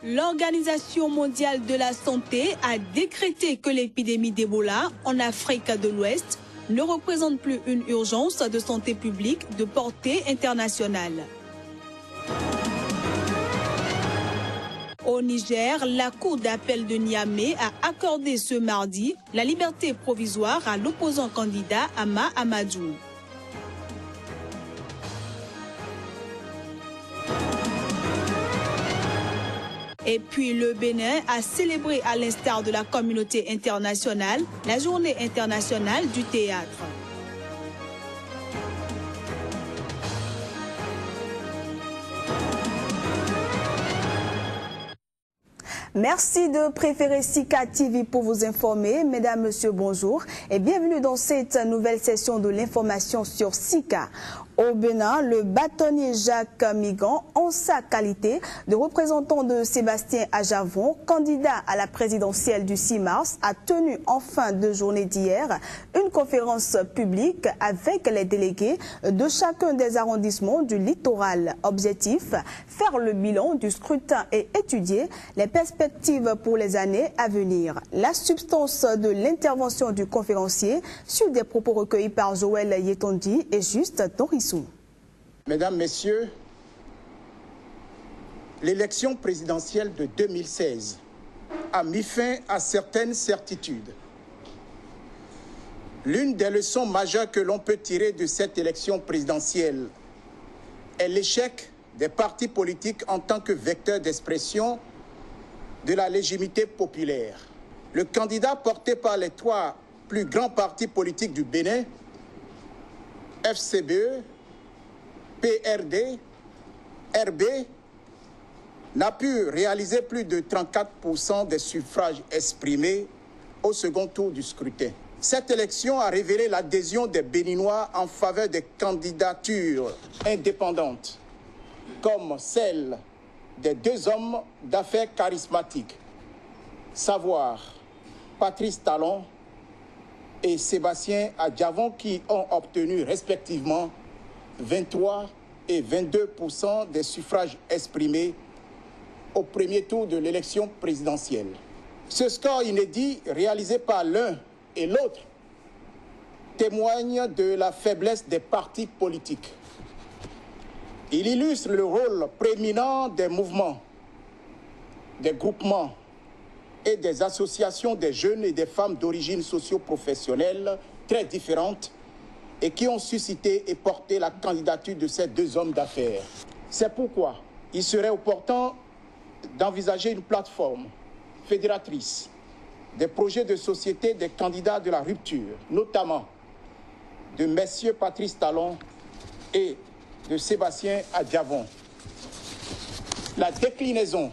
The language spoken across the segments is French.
L'Organisation mondiale de la santé a décrété que l'épidémie d'Ebola en Afrique de l'Ouest ne représente plus une urgence de santé publique de portée internationale. Au Niger, la Cour d'appel de Niamey a accordé ce mardi la liberté provisoire à l'opposant candidat Ama Amadou. Et puis le Bénin a célébré, à l'instar de la communauté internationale, la journée internationale du théâtre. Merci de préférer Sika TV pour vous informer. Mesdames, Messieurs, bonjour et bienvenue dans cette nouvelle session de l'information sur Sika. Au Bénin, le bâtonnier Jacques Migan, en sa qualité de représentant de Sébastien Adjavon, candidat à la présidentielle du 6 mars, a tenu en fin de journée d'hier une conférence publique avec les délégués de chacun des arrondissements du littoral. Objectif, faire le bilan du scrutin et étudier les perspectives pour les années à venir. La substance de l'intervention du conférencier sur des propos recueillis par Joël Yetondi est juste Doris. Mesdames, Messieurs, l'élection présidentielle de 2016 a mis fin à certaines certitudes. L'une des leçons majeures que l'on peut tirer de cette élection présidentielle est l'échec des partis politiques en tant que vecteur d'expression de la légitimité populaire. Le candidat porté par les trois plus grands partis politiques du Bénin, FCBE, PRD, RB, n'a pu réaliser plus de 34% des suffrages exprimés au second tour du scrutin. Cette élection a révélé l'adhésion des Béninois en faveur des candidatures indépendantes, comme celle des deux hommes d'affaires charismatiques, savoir Patrice Talon et Sébastien Adjavon, qui ont obtenu respectivement 23 et 22% des suffrages exprimés au premier tour de l'élection présidentielle. Ce score inédit réalisé par l'un et l'autre témoigne de la faiblesse des partis politiques. Il illustre le rôle prééminent des mouvements, des groupements et des associations des jeunes et des femmes d'origine socio-professionnelle très différentes et qui ont suscité et porté la candidature de ces deux hommes d'affaires. C'est pourquoi il serait opportun d'envisager une plateforme fédératrice des projets de société des candidats de la rupture, notamment de messieurs Patrice Talon et de Sébastien Adjavon. La déclinaison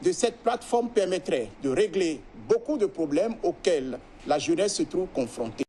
de cette plateforme permettrait de régler beaucoup de problèmes auxquels la jeunesse se trouve confrontée.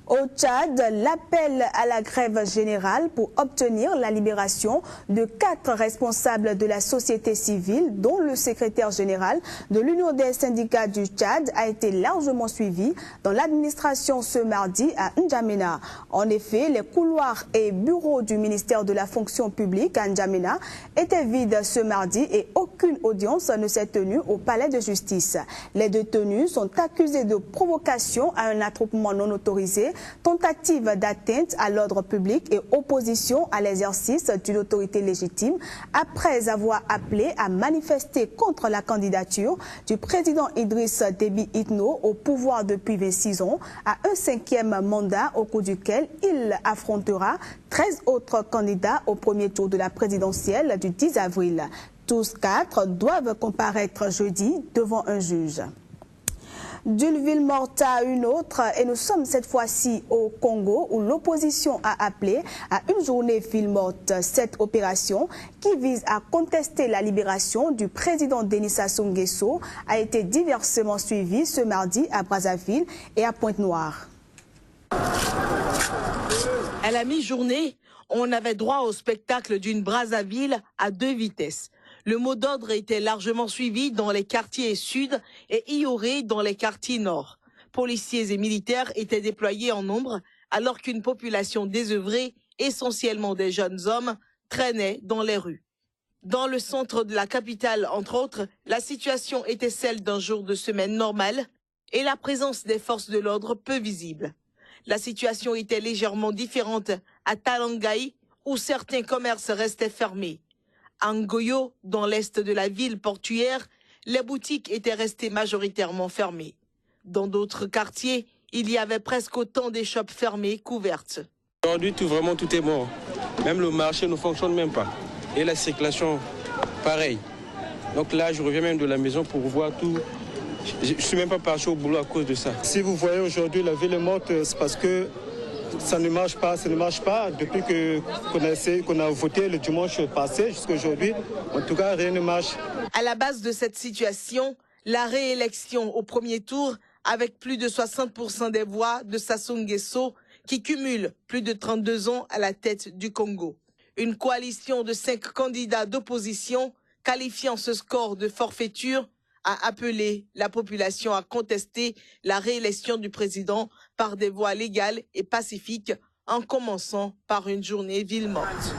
Au Tchad, l'appel à la grève générale pour obtenir la libération de 4 responsables de la société civile, dont le secrétaire général de l'Union des syndicats du Tchad, a été largement suivi dans l'administration ce mardi à N'Djamena. En effet, les couloirs et bureaux du ministère de la fonction publique à N'Djamena étaient vides ce mardi et aucune audience ne s'est tenue au palais de justice. Les détenus sont accusés de provocation à un attroupement non autorisé, tentative d'atteinte à l'ordre public et opposition à l'exercice d'une autorité légitime après avoir appelé à manifester contre la candidature du président Idriss Déby Itno au pouvoir depuis 26 ans à un 5e mandat au cours duquel il affrontera 13 autres candidats au premier tour de la présidentielle du 10 avril. Tous 4 doivent comparaître jeudi devant un juge. D'une ville morte à une autre, et nous sommes cette fois-ci au Congo où l'opposition a appelé à une journée ville morte. Cette opération, qui vise à contester la libération du président Denis Sassou Nguesso, a été diversement suivie ce mardi à Brazzaville et à Pointe-Noire. À la mi-journée, on avait droit au spectacle d'une Brazzaville à 2 vitesses. Le mot d'ordre était largement suivi dans les quartiers sud et ignoré dans les quartiers nord. Policiers et militaires étaient déployés en nombre alors qu'une population désœuvrée, essentiellement des jeunes hommes, traînait dans les rues. Dans le centre de la capitale, entre autres, la situation était celle d'un jour de semaine normal et la présence des forces de l'ordre peu visible. La situation était légèrement différente à Talangaï, où certains commerces restaient fermés. À Ngoyo, dans l'est de la ville portuaire, les boutiques étaient restées majoritairement fermées. Dans d'autres quartiers, il y avait presque autant d'échoppes fermées qu'ouvertes. Aujourd'hui, tout est mort. Même le marché ne fonctionne même pas. Et la circulation, pareil. Donc là, je reviens même de la maison pour voir tout. Je ne suis même pas parti au boulot à cause de ça. Si vous voyez aujourd'hui la ville est morte, c'est parce que ça ne marche pas. Depuis qu'on a voté le dimanche passé jusqu'à aujourd'hui, en tout cas, rien ne marche. À la base de cette situation, la réélection au premier tour, avec plus de 60% des voix de Sassou Nguesso, qui cumule plus de 32 ans à la tête du Congo. Une coalition de 5 candidats d'opposition, qualifiant ce score de forfaiture, a appelé la population à contester la réélection du président par des voies légales et pacifiques, en commençant par une journée ville morte.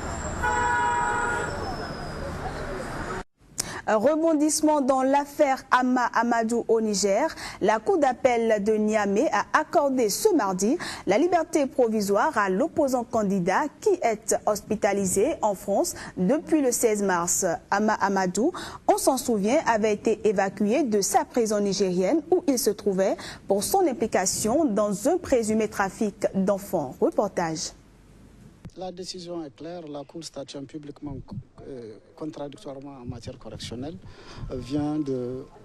Un rebondissement dans l'affaire Hama Amadou au Niger. La Cour d'appel de Niamey a accordé ce mardi la liberté provisoire à l'opposant candidat qui est hospitalisé en France depuis le 16 mars. Hama Amadou, on s'en souvient, avait été évacué de sa prison nigérienne où il se trouvait pour son implication dans un présumé trafic d'enfants. Reportage. La décision est claire, la Cour statuant publiquement contradictoirement en matière correctionnelle vient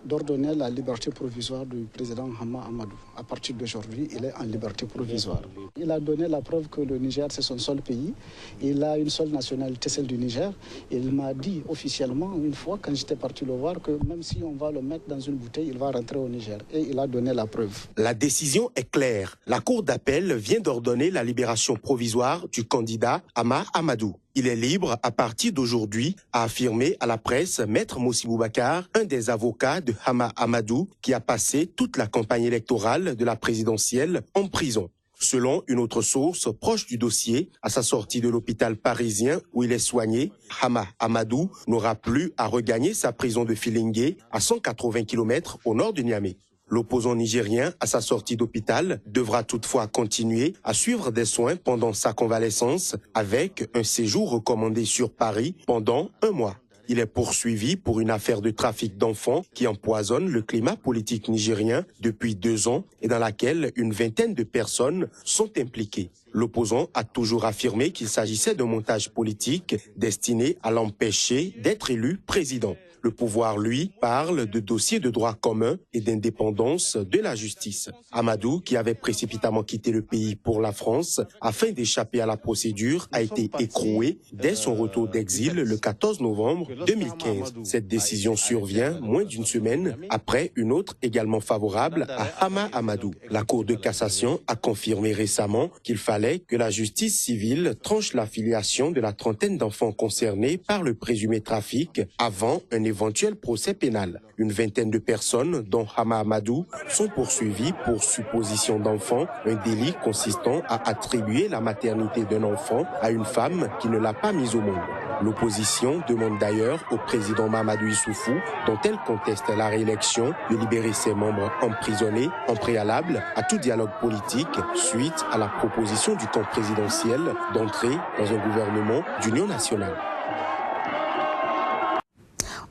d'ordonner la liberté provisoire du président Hama Amadou. À partir d'aujourd'hui, il est en liberté provisoire. Il a donné la preuve que le Niger, c'est son seul pays. Il a une seule nationalité, celle du Niger. Il m'a dit officiellement, une fois, quand j'étais parti le voir, que même si on va le mettre dans une bouteille, il va rentrer au Niger. Et il a donné la preuve. La décision est claire. La Cour d'appel vient d'ordonner la libération provisoire du candidat Hama Amadou. Il est libre à partir d'aujourd'hui, a affirmé à la presse Maître Mossi Boubacar, un des avocats de Hama Amadou, qui a passé toute la campagne électorale de la présidentielle en prison. Selon une autre source proche du dossier, à sa sortie de l'hôpital parisien où il est soigné, Hama Amadou n'aura plus à regagner sa prison de Filingué à 180 km au nord de Niamey. L'opposant nigérien, à sa sortie d'hôpital, devra toutefois continuer à suivre des soins pendant sa convalescence avec un séjour recommandé sur Paris pendant 1 mois. Il est poursuivi pour une affaire de trafic d'enfants qui empoisonne le climat politique nigérien depuis 2 ans et dans laquelle une vingtaine de personnes sont impliquées. L'opposant a toujours affirmé qu'il s'agissait d'un montage politique destiné à l'empêcher d'être élu président. Le pouvoir, lui, parle de dossiers de droit commun et d'indépendance de la justice. Amadou, qui avait précipitamment quitté le pays pour la France afin d'échapper à la procédure, a été écroué dès son retour d'exil le 14 novembre 2015. Cette décision survient moins d'une semaine après une autre également favorable à Hama Amadou. La Cour de cassation a confirmé récemment qu'il fallait que la justice civile tranche la filiation de la trentaine d'enfants concernés par le présumé trafic avant un éventuel procès pénal. Une vingtaine de personnes, dont Hama Amadou, sont poursuivies pour supposition d'enfant, un délit consistant à attribuer la maternité d'un enfant à une femme qui ne l'a pas mise au monde. L'opposition demande d'ailleurs au président Mahamadou Issoufou, dont elle conteste la réélection, de libérer ses membres emprisonnés en préalable à tout dialogue politique suite à la proposition du camp présidentiel d'entrer dans un gouvernement d'union nationale.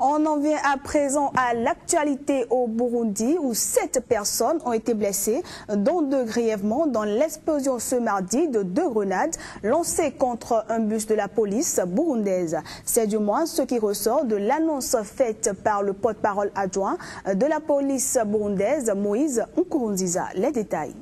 On en vient à présent à l'actualité au Burundi où 7 personnes ont été blessées, dont 2 grièvement dans l'explosion ce mardi de 2 grenades lancées contre un bus de la police burundaise. C'est du moins ce qui ressort de l'annonce faite par le porte-parole adjoint de la police burundaise, Moïse Nkurunziza. Les détails.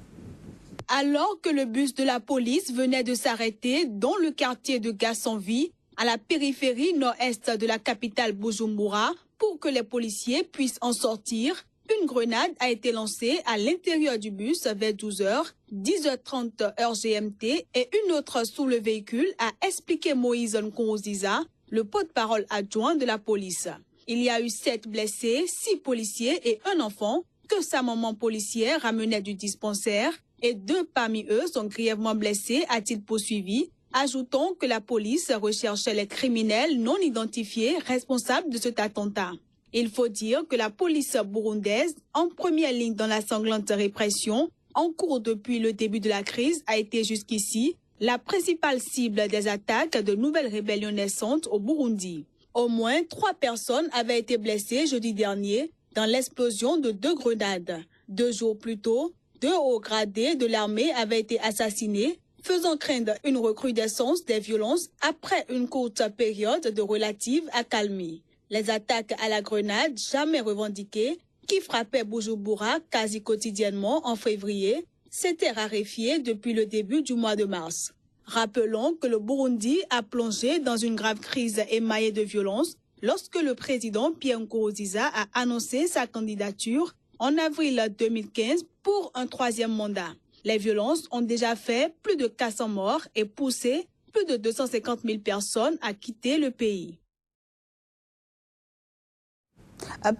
Alors que le bus de la police venait de s'arrêter dans le quartier de Gassonvi, à la périphérie nord-est de la capitale Bujumbura, pour que les policiers puissent en sortir, une grenade a été lancée à l'intérieur du bus vers 12h, 10h30 heure GMT et une autre sous le véhicule, a expliqué Moïse Nkurunziza, le porte-parole adjoint de la police. Il y a eu 7 blessés, 6 policiers et un enfant que sa maman policière ramenait du dispensaire et 2 parmi eux sont grièvement blessés, a-t-il poursuivi, Ajoutons que la police recherchait les criminels non identifiés responsables de cet attentat. Il faut dire que la police burundaise, en première ligne dans la sanglante répression, en cours depuis le début de la crise, a été jusqu'ici la principale cible des attaques de nouvelles rébellions naissantes au Burundi. Au moins 3 personnes avaient été blessées jeudi dernier dans l'explosion de 2 grenades. 2 jours plus tôt, 2 hauts gradés de l'armée avaient été assassinés, faisant craindre une recrudescence des violences après une courte période de relative accalmie. Les attaques à la grenade, jamais revendiquées, qui frappaient Bujumbura quasi quotidiennement en février, s'étaient raréfiées depuis le début du mois de mars. Rappelons que le Burundi a plongé dans une grave crise émaillée de violence lorsque le président Pierre Nkurunziza a annoncé sa candidature en avril 2015 pour un 3e mandat. Les violences ont déjà fait plus de 400 morts et poussé plus de 250 000 personnes à quitter le pays.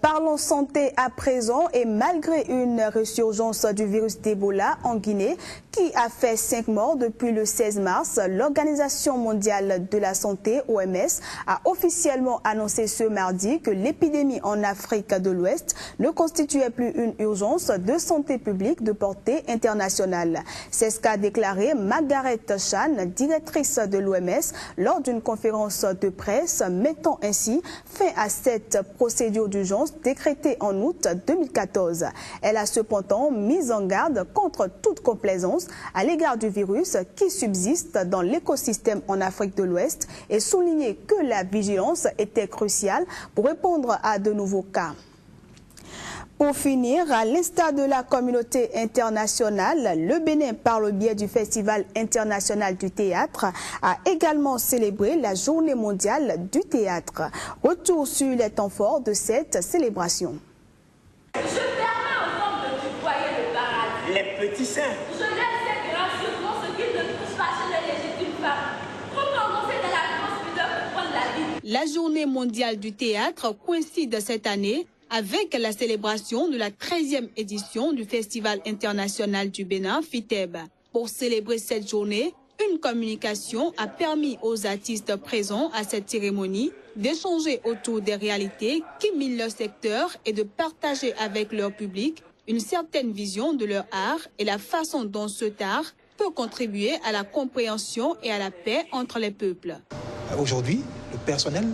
Parlons santé à présent et malgré une résurgence du virus d'Ebola en Guinée qui a fait 5 morts depuis le 16 mars, l'Organisation mondiale de la santé, OMS, a officiellement annoncé ce mardi que l'épidémie en Afrique de l'Ouest ne constituait plus une urgence de santé publique de portée internationale. C'est ce qu'a déclaré Margaret Chan, directrice de l'OMS, lors d'une conférence de presse, mettant ainsi fin à cette procédure d'urgence décrétée en août 2014. Elle a cependant mis en garde contre toute complaisance à l'égard du virus qui subsiste dans l'écosystème en Afrique de l'Ouest et souligné que la vigilance était cruciale pour répondre à de nouveaux cas. Pour finir, à l'instar de la communauté internationale, le Bénin, par le biais du Festival international du théâtre, a également célébré la Journée mondiale du théâtre. Retour sur les temps forts de cette célébration. Je permets aux hommes de tutoyer le paradis. Les petits saints. Je laisse ces grands surnoms ce qui ne touche pas chez les légitimes femmes. Trop prononcé de la grosse pudeur pour prendre la vie. La Journée mondiale du théâtre coïncide cette année avec la célébration de la 13e édition du Festival international du Bénin, FITEB. Pour célébrer cette journée, une communication a permis aux artistes présents à cette cérémonie d'échanger autour des réalités qui minent leur secteur et de partager avec leur public une certaine vision de leur art et la façon dont cet art peut contribuer à la compréhension et à la paix entre les peuples. Aujourd'hui, le personnel,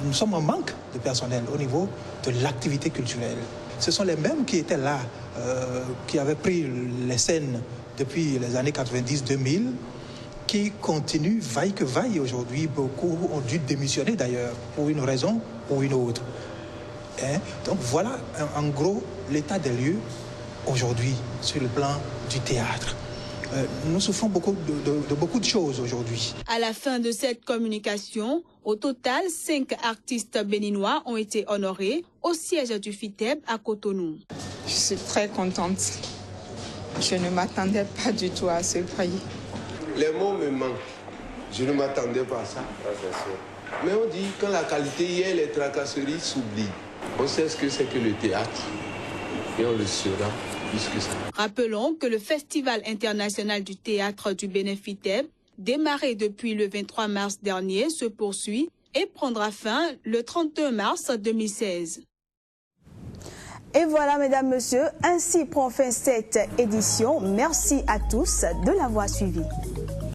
nous sommes en manque de personnel au niveau de l'activité culturelle. Ce sont les mêmes qui étaient là, qui avaient pris les scènes depuis les années 90-2000, qui continuent vaille que vaille aujourd'hui. Beaucoup ont dû démissionner d'ailleurs, pour une raison ou une autre. Donc voilà en gros l'état des lieux aujourd'hui sur le plan du théâtre. Nous souffrons de beaucoup de choses aujourd'hui. À la fin de cette communication, au total, 5 artistes béninois ont été honorés au siège du FITEB à Cotonou. Je suis très contente. Je ne m'attendais pas du tout à ce prix. Les mots me manquent. Je ne m'attendais pas à ça. Mais on dit quand la qualité y est, les tracasseries s'oublient. On sait ce que c'est que le théâtre et on le saura. Rappelons que le Festival international du théâtre du Bénin FITEB, démarré depuis le 23 mars dernier, se poursuit et prendra fin le 31 mars 2016. Et voilà, mesdames, messieurs, ainsi prend fin cette édition. Merci à tous de l'avoir suivi.